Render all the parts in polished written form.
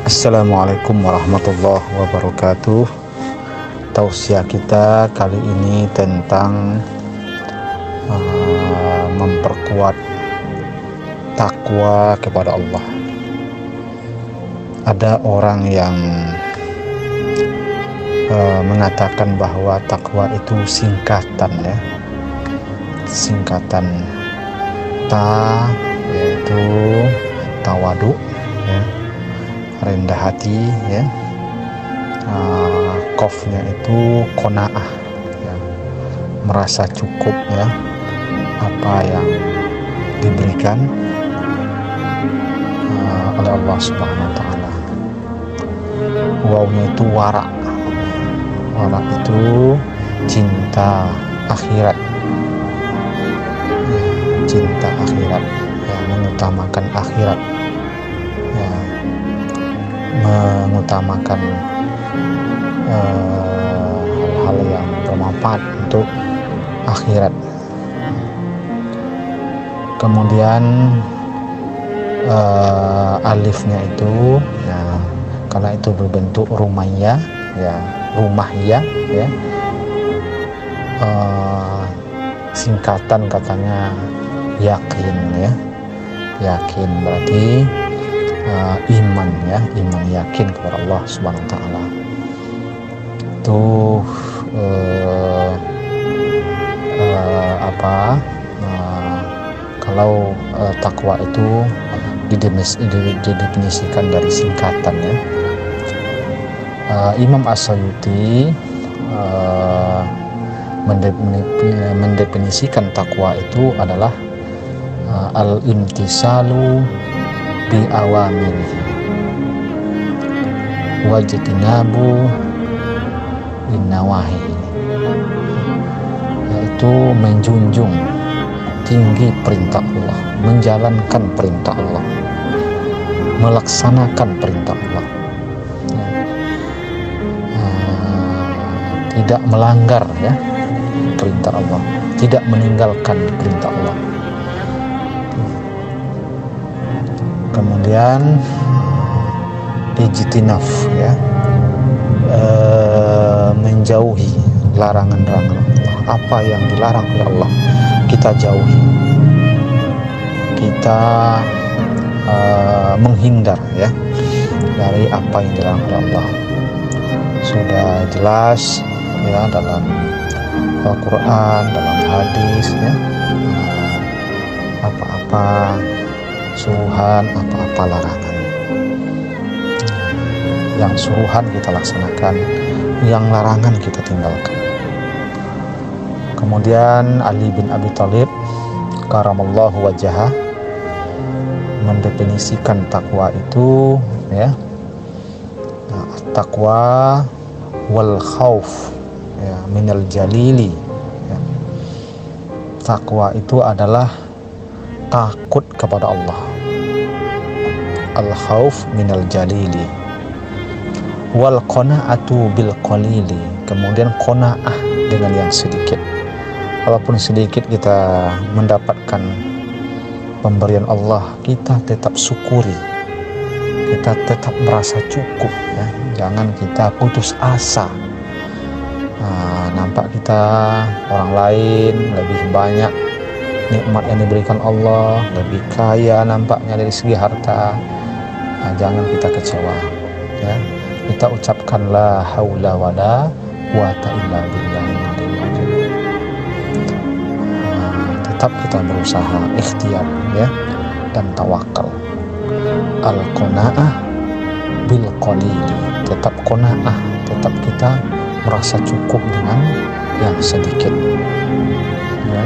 Assalamualaikum warahmatullahi wabarakatuh. Tausiah kita kali ini tentang memperkuat takwa kepada Allah. Ada orang yang mengatakan bahwa takwa itu singkatan, ya, singkatan ta, yaitu tawadu, ya, rendah hati, ya. Qafnya itu qanaah, ya, merasa cukup, ya, apa yang diberikan oleh Allah Subhanahu wa taala. Wawnya itu wara. Wara itu cinta akhirat, ya, cinta akhirat, ya, mengutamakan akhirat, ya, mengutamakan hal-hal yang bermanfaat untuk akhirat. Kemudian alifnya itu, ya, karena itu berbentuk rumaiyah, ya, rumahiyah, ya, singkatan katanya yakin, ya, yakin berarti iman, ya, iman yakin kepada Allah Subhanahu wa taala. Itu kalau takwa itu didefinisikan dari singkatan, ya. Imam As-Suyuti mendefinisikan takwa itu adalah al-imtisalu bi awamirihi wajtinabu bin nawahi, yaitu menjunjung tinggi perintah Allah, menjalankan perintah Allah, melaksanakan perintah Allah, ya. Tidak melanggar, ya, perintah Allah, tidak meninggalkan perintah Allah. Kemudian ijtinaf, ya, menjauhi larangan-larangan Allah. Apa yang dilarang oleh Allah kita jauhi, kita menghindar, ya, dari apa yang dilarang oleh Allah. Sudah jelas, ya, dalam Al-Quran, dalam hadis, ya, apa-apa suruhan, apa-apa larangan. Yang suruhan kita laksanakan, yang larangan kita tinggalkan. Kemudian Ali bin Abi Thalib karamallahu wajhah mendefinisikan takwa itu, ya, takwa wal khauf, ya, minal jalili, ya. Takwa itu adalah takut kepada Allah. Al khauf minal jalili wal qanaatu bil qalili. Kemudian qanaah dengan yang sedikit. Walaupun sedikit kita mendapatkan pemberian Allah, kita tetap syukuri, kita tetap merasa cukup, ya. Jangan kita putus asa. Nampak kita orang lain lebih banyak nikmat yang diberikan Allah, lebih kaya nampaknya dari segi harta, jangan kita kecewa, ya. Kita ucapkan la haula wala quwata illa billah. Tetap kita berusaha ikhtiar, ya, dan tawakal. Al-qanaah bil qalili, tetap qanaah, tetap kita merasa cukup dengan yang sedikit, ya.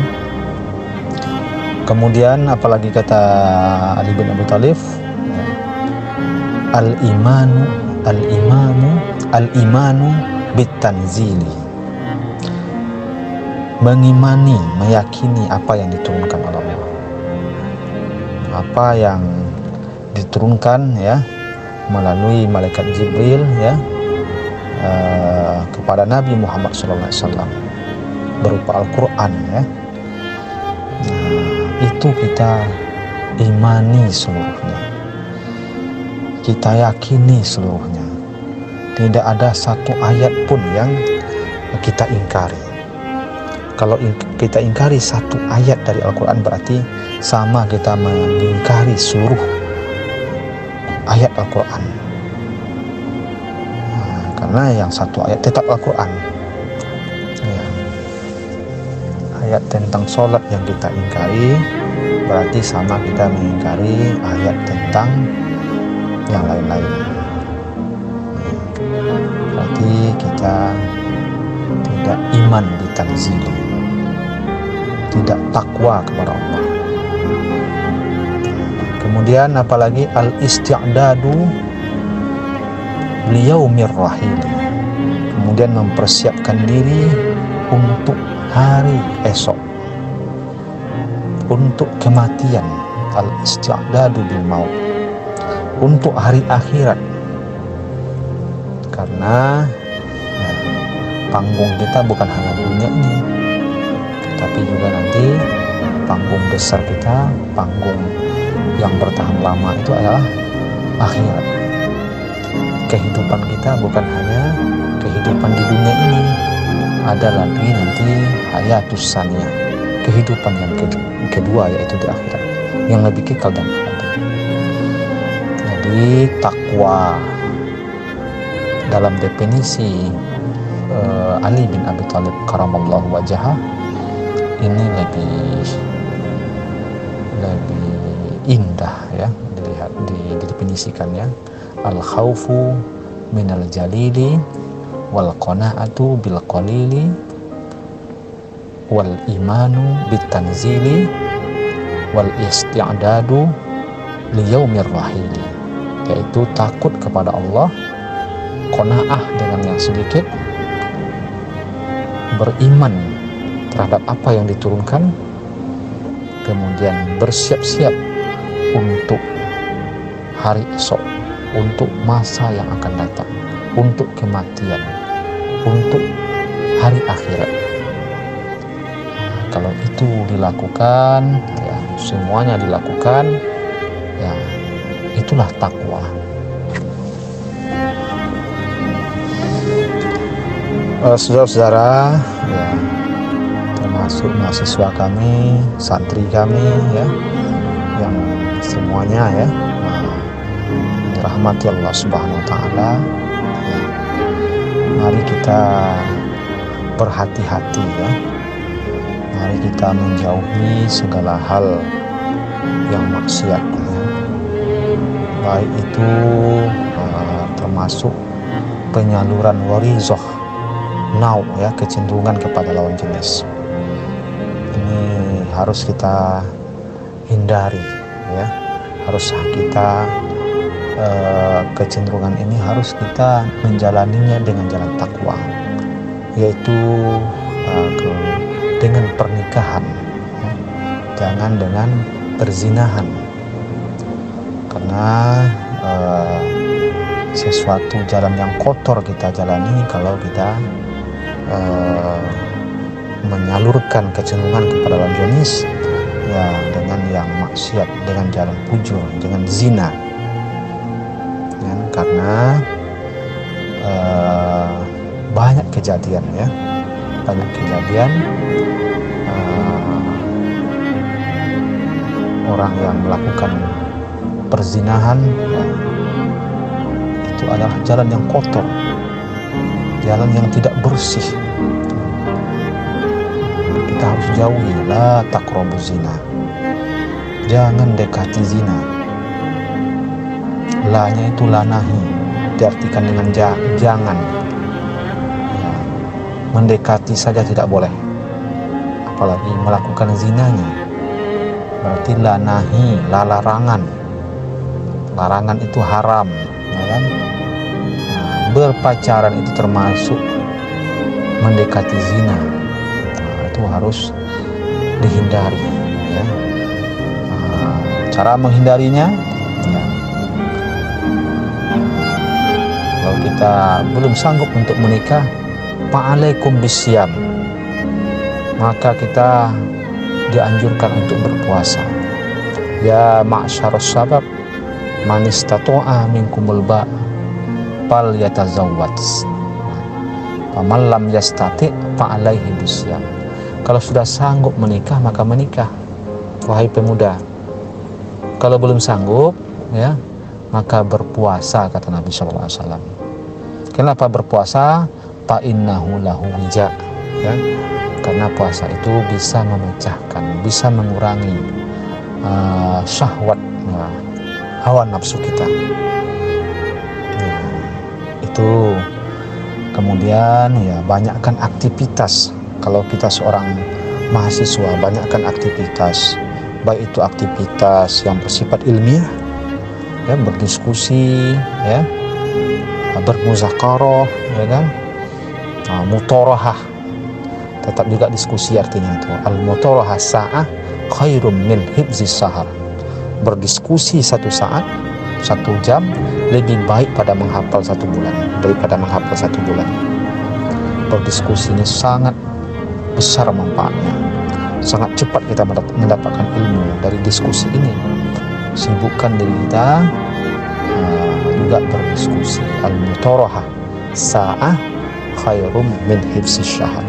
Kemudian apalagi kata Ali bin Abi Thalib, ya, al-imanu bitanzili, mengimani, meyakini apa yang diturunkan oleh Allah, apa yang diturunkan, ya, melalui malaikat Jibril, ya, kepada Nabi Muhammad SAW berupa Al-Quran, ya. Itu kita imani seluruhnya. kita yakini seluruhnya. Tidak ada satu ayat pun yang kita ingkari. Kalau kita ingkari satu ayat dari Al-Quran, berarti sama kita mengingkari seluruh ayat Al-Quran. Karena yang satu ayat tetap Al-Quran. Ya. Ayat tentang sholat yang kita ingkari, berarti sama kita mengingkari ayat tentang yang lain-lain. Berarti kita tidak iman ditanzili, tidak takwa kepada Allah. Kemudian apalagi al-isti'dadu liyaumir rahil, kemudian mempersiapkan diri untuk hari esok, untuk kematian, al-isti'dadu bil maut, untuk hari akhirat. Karena panggung kita bukan hanya dunia ini, tapi juga nanti panggung besar kita, panggung yang bertahan lama itu adalah akhirat. Kehidupan kita bukan hanya kehidupan di dunia ini, ada lagi nanti hayatus saniyah, kehidupan yang kedua, yaitu di akhirat, yang lebih kekal dan abadi. Jadi takwa dalam definisi Ali bin Abi Thalib karamallahu wajhah ini lebih indah ya dilihat, didefinisikannya. Al-khawfu minal jalili wal qana'atu bil qalili wal imanu bit tanzili wal isti'dadu liyaumir rahili, yaitu takut kepada Allah, qanaah dengan yang sedikit, beriman terhadap apa yang diturunkan, kemudian bersiap-siap untuk hari esok, untuk masa yang akan datang, untuk kematian, untuk hari akhirat. Kalau itu dilakukan, ya semuanya dilakukan, ya itulah takwa. Saudara-saudara, ya, termasuk mahasiswa kami, santri kami, ya, yang semuanya ya dirahmati Allah Subhanahu wa Ta'ala, ya, mari kita berhati-hati ya. Mari kita menjauhi segala hal yang maksiat ya. Baik itu termasuk penyaluran warizah, nau ya, kecenderungan kepada lawan jenis. Ini harus kita hindari ya. Harus kita kecenderungan ini harus kita menjalaninya dengan jalan takwa, yaitu dengan pernikahan ya. Jangan dengan perzinahan, karena sesuatu jalan yang kotor kita jalani kalau kita menyalurkan kecenderungan kepada lawan jenis ya, dengan yang maksiat, dengan jalan fujur, dengan zina ya, karena banyak kejadian ya, banyak kejadian orang yang melakukan perzinahan ya, itu adalah jalan yang kotor, jalan yang tidak bersih. Kita harus jauhi, la taqrabu zina, jangan dekati zina. La-nya itu lanahi, diartikan dengan jangan ya, mendekati saja tidak boleh, apalagi melakukan zinanya. Berarti lanahi, larangan, larangan itu haram ya kan? Nah, berpacaran itu termasuk mendekati zina. Itu harus dihindari ya. Cara menghindarinya ya, kalau kita belum sanggup untuk menikah, fa'alaikum bisyam, maka kita dianjurkan untuk berpuasa. Ya ma'syarus sabab man istata'a minkumul ba fal yatazawwaj, faman lam yastati' fa alaihi bisyam. Kalau sudah sanggup menikah maka menikah, wahai pemuda. Kalau belum sanggup, ya, maka berpuasa, kata Nabi sallallahu alaihi wasallam. Kenapa berpuasa? Fa innahu lahu wija, ya. Karena puasa itu bisa memecahkan, bisa mengurangi syahwat, hawa nafsu kita. Ya, itu. Kemudian ya, banyakkan aktivitas. Kalau kita seorang mahasiswa, banyakkan aktivitas, baik itu aktivitas yang bersifat ilmiah, ya, berdiskusi, ya, bermuzakarah, ya kan, mutorahah, tetap juga diskusi artinya itu. Al-mutorahah sa'ah khairum min hibzis sahar. Berdiskusi 1 saat, 1 jam lebih baik pada menghafal 1 bulan daripada menghafal 1 bulan. Berdiskusi ini sangat besar manfaatnya, sangat cepat kita mendapatkan ilmu dari diskusi ini. Sibukkan diri kita juga berdiskusi. Al-mutorahah sa'ah khairum min hifzis syahar.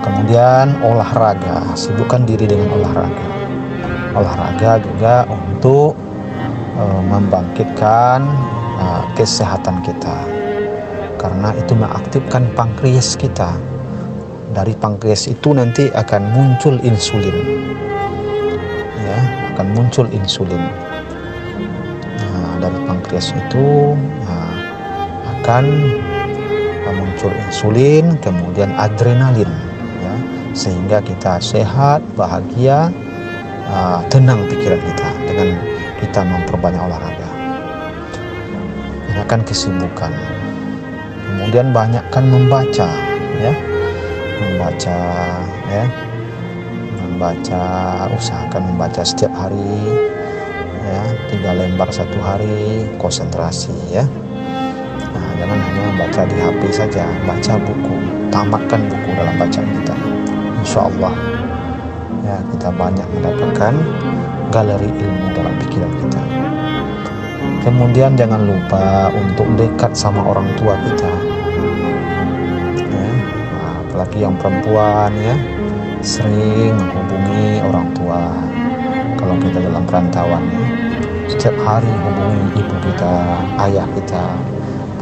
Kemudian olahraga, sibukkan diri dengan olahraga. Olahraga juga untuk membangkitkan kesehatan kita, karena itu mengaktifkan pankreas kita. Dari pankreas itu nanti akan muncul insulin, ya, akan muncul insulin. Dari pankreas itu akan muncul insulin, kemudian adrenalin, ya, sehingga kita sehat, bahagia, tenang pikiran kita dengan kita memperbanyak olahraga. Ini akan kesibukan. Kemudian banyakkan membaca, ya, membaca, usahakan membaca setiap hari, ya, 3 lembar 1 hari, konsentrasi, ya. Jangan hanya membaca di HP saja, baca buku, tamatkan buku dalam bacaan kita. Insya Allah, ya, kita banyak mendapatkan galeri ilmu dalam pikiran kita. Kemudian jangan lupa untuk dekat sama orang tua kita, ya. Apalagi yang perempuan, ya, sering menghubungi orang tua. Kalau kita dalam perantauan, ya, setiap hari hubungi ibu kita, ayah kita.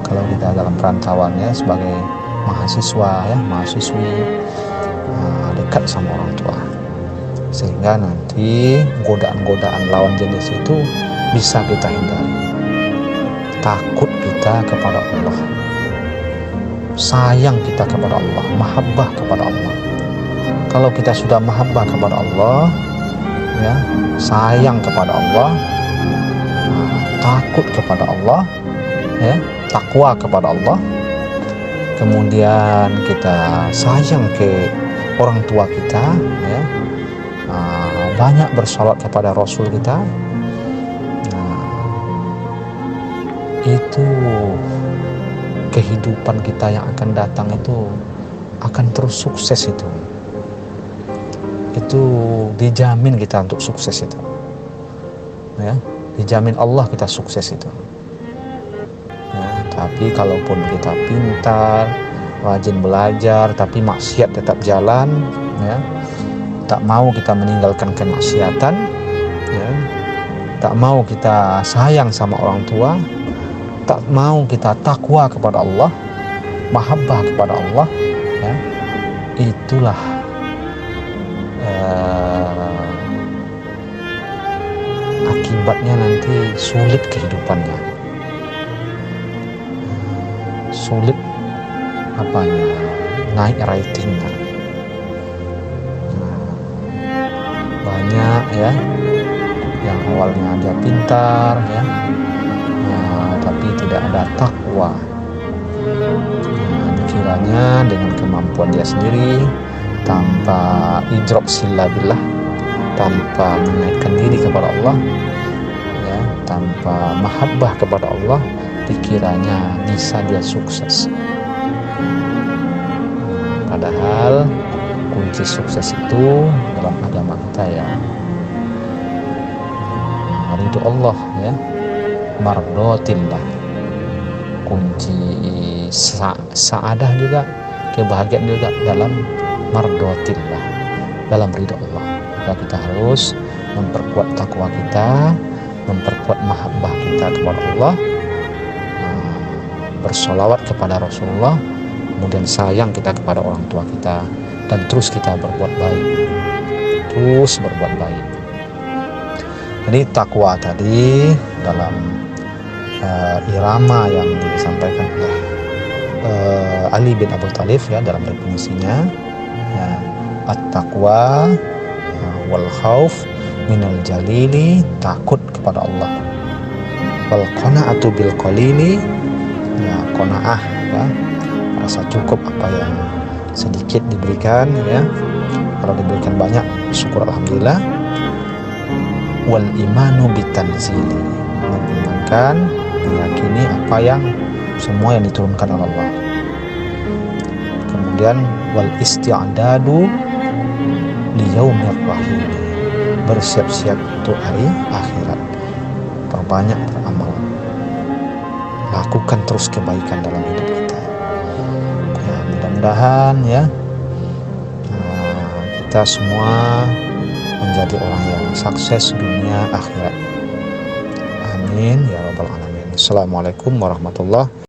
Kalau kita dalam perantauan, ya, sebagai mahasiswa, ya, mahasiswi, dekat sama orang tua, sehingga nanti godaan-godaan lawan jenis itu bisa kita hindari. Takut kita kepada Allah, sayang kita kepada Allah, mahabbah kepada Allah. Kalau kita sudah mahabbah kepada Allah, ya, sayang kepada Allah, takut kepada Allah, ya, takwa kepada Allah, kemudian kita sayang ke orang tua kita, ya, banyak bersalawat kepada Rasul kita, itu kehidupan kita yang akan datang itu akan terus sukses. Itu dijamin kita untuk sukses itu, ya, dijamin Allah kita sukses itu. Tapi kalaupun kita pintar, rajin belajar, tapi maksiat tetap jalan, ya, tak mau kita meninggalkan kemaksiatan, ya, tak mau kita sayang sama orang tua, tak mau kita takwa kepada Allah, mahabbah kepada Allah, ya, itulah akibatnya nanti sulit kehidupannya, sulit naik ratingnya. Banyak, ya, yang awalnya dia pintar, ya, tapi tidak ada takwa. Dikiranya dengan kemampuan dia sendiri, tanpa idrok sila billah, tanpa menaikkan diri kepada Allah, ya, tanpa mahabbah kepada Allah, dikiranya bisa dia sukses. Padahal kunci sukses itu dalam agama kita, ya, ridho Allah, ya, mardotillah. Kunci saadah juga, kebahagiaan juga dalam mardotillah, dalam ridho Allah. Maka kita harus memperkuat takwa kita, memperkuat mahabbah kita kepada Allah, bersolawat kepada Rasulullah, kemudian sayang kita kepada orang tua kita, dan terus kita berbuat baik, terus berbuat baik. Jadi takwa tadi dalam irama yang disampaikan oleh Ali bin Abi Thalib, ya, dalam definisinya, ya, at-taqwa wal khauf minal jalili, takut kepada Allah, wal qanaatu bil qalili, ya, qanaah, ya, rasa cukup apa yang sedikit diberikan, ya, kalau diberikan banyak syukur alhamdulillah, wal imanu bitanzili, mengimankan, meyakini apa yang semua yang diturunkan oleh Allah. Kemudian wal isti'dadu liyaumir rahim, bersiap-siap untuk hari akhirat, perbanyak beramal, lakukan terus kebaikan dalam hidup kita. Ya, mudah-mudahan, ya, kita semua menjadi orang yang sukses dunia akhirat. Amin ya rabbal alamin. Assalamualaikum warahmatullahi